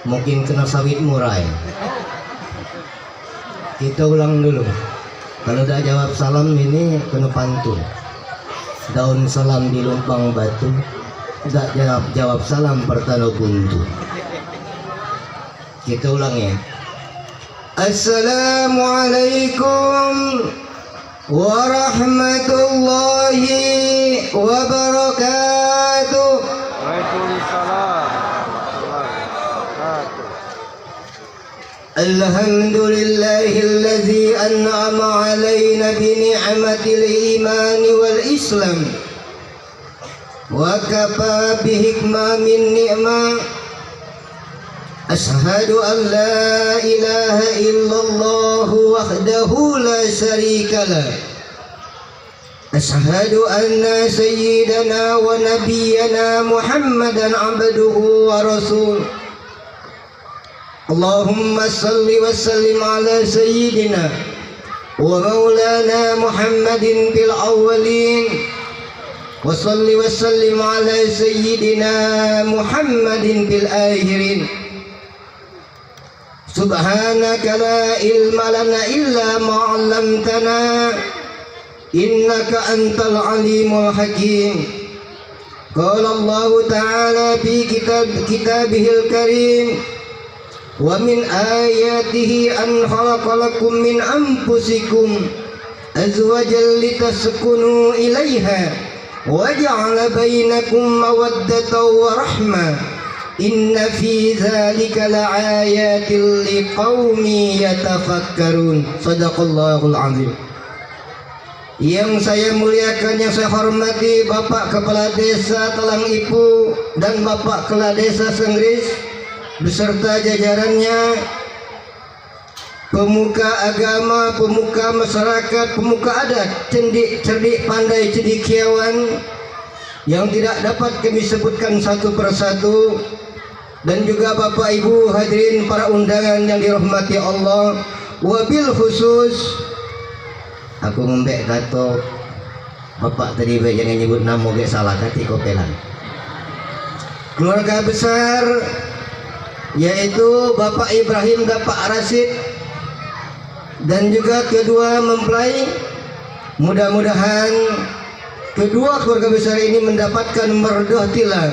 mungkin kena sawit murai. Kita ulang dulu. Kalau udah jawab salam ini kena pantun. Daun salam di lumpang batu, tidak jawab salam pertanda buntu. Kita ulang ya. Assalamualaikum warahmatullahi wabarakatuh. Waalaikumsalam. Alhamdulillahilladzi an'ama alaina bi ni'matil iman wal islam wa kafa bi hikma min ni'ma. Ashhadu an la ilaha illallah wahdahu la syarika lah. Ashhadu anna sayyidana wa nabiyyana Muhammadan abduhu wa rasuluh. Allahumma salli wa sallim ala sayyidina wa maulana Muhammadin fil awwalin wa salli wa sallim ala sayyidina Muhammadin fil akhirin. Subhanaka la ilma lana illa ma 'allamtana innaka antal alimul hakim. Qala Allah ta'ala fi kitabihil karim, wa min ayatihi an khalaqalakum min anfusikum azwajan litaskunu ilaiha wa ja'ala bainakum mawaddatan wa rahmah. Inna fi dzalika laayatil liqaumin yatafakkarun. Shadaqallahul azim. Yang saya muliakan, yang saya hormati Bapak Kepala Desa Talang Ipu dan Bapak Kepala Desa Senggris beserta jajarannya, pemuka agama, pemuka masyarakat, pemuka adat, cerdik pandai cendekiawan yang tidak dapat kami sebutkan satu persatu, dan juga Bapak Ibu hadirin para undangan yang dirahmati Allah. Wabil khusus aku ngembek kata Bapak tadi jangan nyebut nama gak salah kati kopelan. Keluarga besar yaitu Bapak Ibrahim dan Pak Rasid dan juga kedua mempelai, mudah-mudahan kedua keluarga besar ini mendapatkan merdohtilah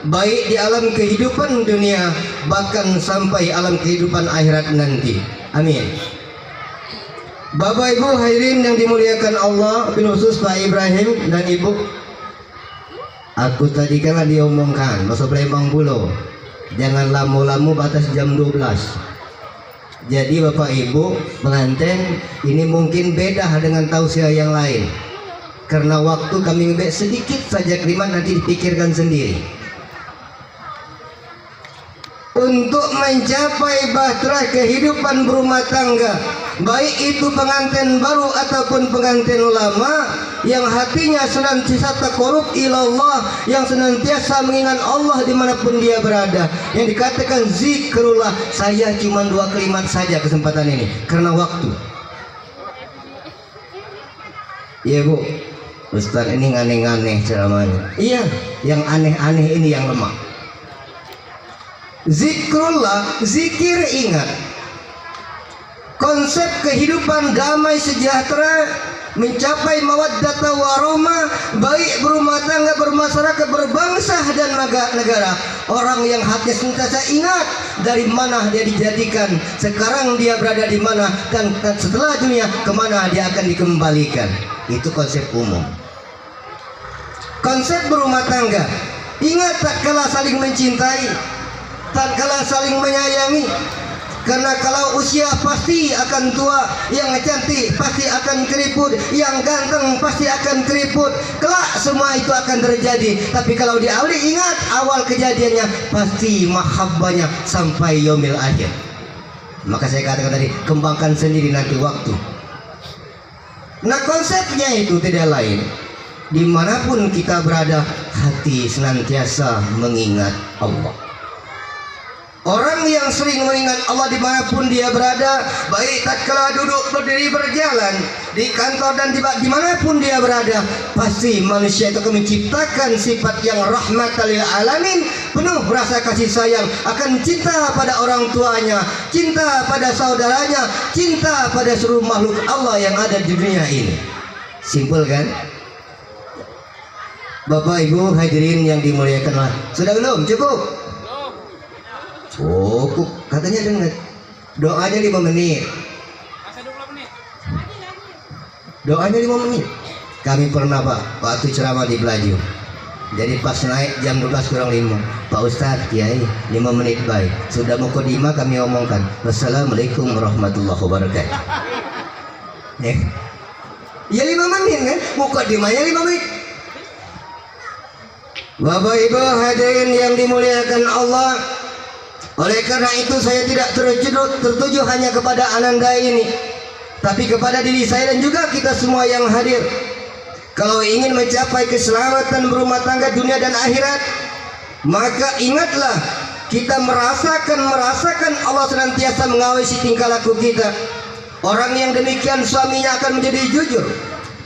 baik di alam kehidupan dunia bahkan sampai alam kehidupan akhirat nanti. Amin. Bapak Ibu hadirin yang dimuliakan Allah, bil khusus Pak Ibrahim dan Ibu, aku tadi kan diomongkan masa Palembang Pulau jangan lamu-lamu batas jam 12. Jadi Bapak Ibu pengantin ini mungkin beda dengan tausiah yang lain, karena waktu kami ngebek sedikit saja kalimat, nanti dipikirkan sendiri. Untuk mencapai bahtera kehidupan berumah tangga, baik itu pengantin baru ataupun pengantin lama, yang hatinya senantiasa taqarrub ilallah, yang senantiasa mengingat Allah dimanapun dia berada, yang dikatakan zikrullah. Saya cuma 2 kalimat saja kesempatan ini karena waktu. Iya Bu, Ustaz ini aneh-aneh ceramahnya. Iya, yang aneh-aneh ini yang lemah. Zikrullah, zikir ingat. Konsep kehidupan damai sejahtera, mencapai mawaddata warahmah, baik berumah tangga, bermasyarakat, berbangsa dan negara. Orang yang hati senantiasa ingat dari mana dia dijadikan, sekarang dia berada di mana, dan setelah dunia kemana dia akan dikembalikan. Itu konsep umum. Konsep berumah tangga, ingat tak kala saling mencintai, tak kala saling menyayangi. Karena kalau usia pasti akan tua, yang cantik pasti akan keriput, yang ganteng pasti akan keriput. Kelak semua itu akan terjadi. Tapi kalau di awal, ingat awal kejadiannya pasti mahabbahnya sampai yaumil akhir. Maka saya katakan tadi, kembangkan sendiri nanti waktu. Nah konsepnya itu tidak lain, dimanapun kita berada, hati senantiasa mengingat Allah. Orang yang sering mengingat Allah dimanapun dia berada, baik tatkala duduk, berdiri, berjalan, di kantor dan dimanapun dia berada, pasti manusia itu akan menciptakan sifat yang rahmatan lil alamin, penuh rasa kasih sayang, akan cinta pada orang tuanya, cinta pada saudaranya, cinta pada seluruh makhluk Allah yang ada di dunia ini. Simpel kan? Bapak Ibu hadirin yang dimuliakan Allah, sudah belum? Cukup? Cukup, katanya dengar. Doanya 5 menit. Doanya 5 menit. Kami pernah Pak, waktu ceramah di Belaju. Jadi pas naik jam 12 kurang 5, Pak Ustadz, Kiai 5 menit baik. Sudah mau kodima kami omongkan, wassalamualaikum warahmatullahi wabarakatuh. Ya 5 menit kan, mau kodimanya 5 menit. Bapak Ibu hadirin yang dimuliakan Allah, oleh karena itu saya tidak tertuju hanya kepada Ananda ini, tapi kepada diri saya dan juga kita semua yang hadir. Kalau ingin mencapai keselamatan berumah tangga dunia dan akhirat, maka ingatlah kita merasakan Allah senantiasa mengawasi tingkah laku kita. Orang yang demikian suaminya akan menjadi jujur,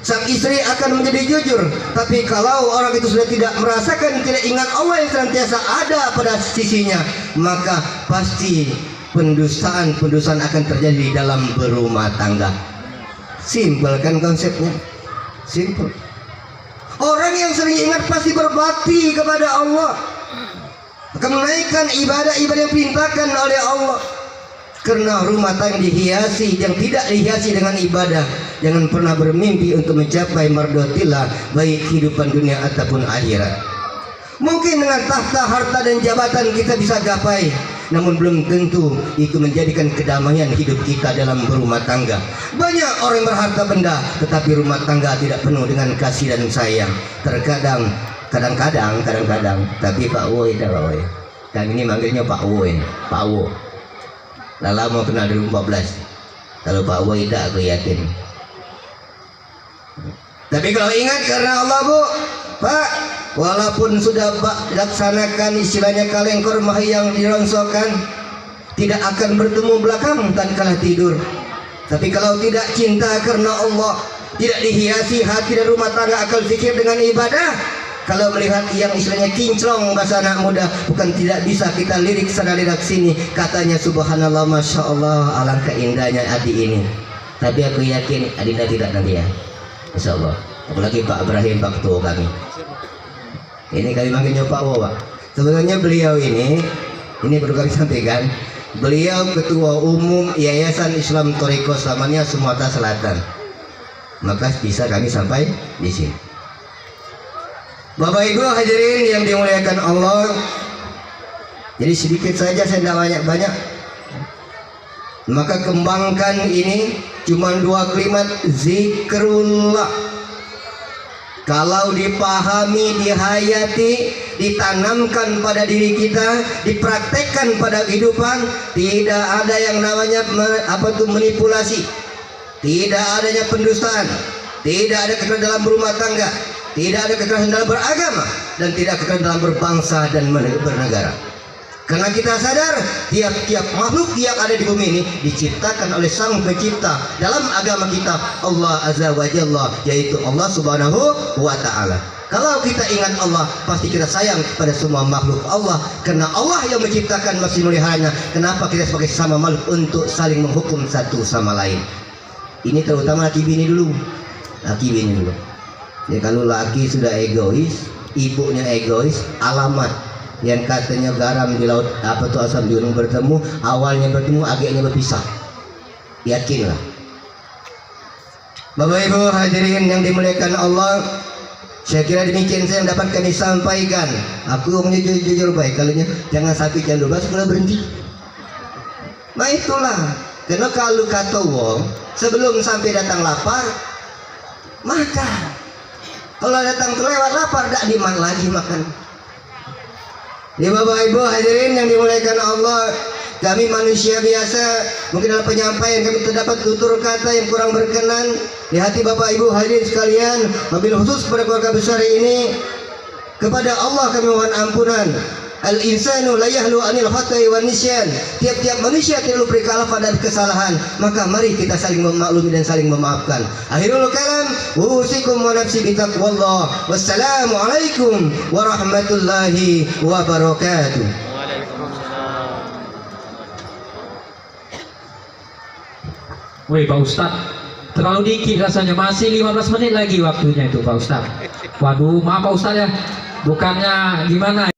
sang istri akan menjadi jujur. Tapi kalau orang itu sudah tidak merasakan, tidak ingat Allah yang senantiasa ada pada sisinya, maka pasti pendustaan akan terjadi di dalam berumah tangga. Simpel kan konsepnya? Simpel. Orang yang sering ingat pasti berbakti kepada Allah, akan menaikkan ibadah-ibadah yang diperintahkan oleh Allah. Karena rumah tangga dihiasi, yang tidak dihiasi dengan ibadah, jangan pernah bermimpi untuk mencapai mardotillah, baik kehidupan dunia ataupun akhirat. Mungkin dengan tahta, harta dan jabatan kita bisa gapai, namun belum tentu itu menjadikan kedamaian hidup kita dalam berumah tangga. Banyak orang yang berharta benda, tetapi rumah tangga tidak penuh dengan kasih dan sayang. Kadang-kadang, tapi Pak Woy dah Pak Woy. Kami ini manggilnya Pak Woy, Pak Wo. Lala mau kenal 2014. Kalau Pak Woy dah aku yakin. Tapi kalau ingat karena Allah Bu, Pak, walaupun sudah laksanakan istilahnya kaleng korma yang dirongsokan, tidak akan bertemu belakang tatkala tidur. Tapi kalau tidak cinta karena Allah, tidak dihiasi hati dan rumah tangga akal fikir dengan ibadah, kalau melihat yang istilahnya kinclong bahasa anak muda, bukan tidak bisa kita lirik sana lirik sini, katanya subhanallah, masya Allah, alangkah indahnya hati ini. Tapi aku yakin Adinda tidak nanti ya, insya Allah. Apalagi Pak Ibrahim, Pak Ketua kami. Ini kami manggilnya Pak Wo, Pak. Sebenarnya beliau ini perlu kami sampaikan, beliau Ketua Umum Yayasan Islam Toriko Selamanya Sumatera Selatan. Maka bisa kami sampai di sini. Bapak Ibu hadirin yang dimuliakan Allah, jadi sedikit saja, saya tidak banyak. Maka kembangkan ini cuma 2 kalimat, zikrullah. Kalau dipahami, dihayati, ditanamkan pada diri kita, dipraktekkan pada kehidupan, tidak ada yang namanya manipulasi, tidak adanya pendustaan, tidak ada kekerasan dalam berumah tangga, tidak ada kekerasan dalam beragama, dan tidak kekerasan dalam berbangsa dan bernegara. Karena kita sadar tiap-tiap makhluk yang ada di bumi ini diciptakan oleh Sang Pencipta dalam agama kita, Allah Azza wa Jalla, yaitu Allah Subhanahu wa Ta'ala. Kalau kita ingat Allah, pasti kita sayang pada semua makhluk Allah, karena Allah yang menciptakan masih melihatnya. Kenapa kita sebagai sama makhluk untuk saling menghukum satu sama lain? Ini terutama laki bini dulu. Laki bini dulu. Ya, kalau laki sudah egois, ibunya egois, alamat yang katanya garam di laut, asam di gunung bertemu, awalnya bertemu, akhirnya berpisah. Yakinlah. Bapak Ibu hadirin yang dimuliakan Allah, saya kira demikian saya dapat kami sampaikan. Aku jujur baik, kalau jangan sampai jam 12 sudah berhenti. Nah itulah, karena kalau kata wong sebelum sampai datang lapar, makan. Kalau datang terlewat lapar, tak diman lagi makan. Ya Bapak Ibu hadirin yang dimuliakan Allah, kami manusia biasa, mungkin dalam penyampaian kami terdapat tutur kata yang kurang berkenan di hati Bapak Ibu hadirin sekalian. Wabil khusus pada keluarga besar ini, kepada Allah kami mohon ampunan. Al-insanu la yahlu anil khata'i wan nisyan. Tiap-tiap manusia tidak lupa kekhilafan dan kesalahan. Maka mari kita saling memaklumi dan saling memaafkan. Akhirul kalam, usikum wa nafsi bitaqwallah. Wassalamualaikum warahmatullahi wabarakatuh. Woi Pak Ustadz, terlalu dikit rasanya, masih 15 menit lagi waktunya itu Pak Ustadz. Waduh, maaf Pak Ustadz ya, bukannya gimana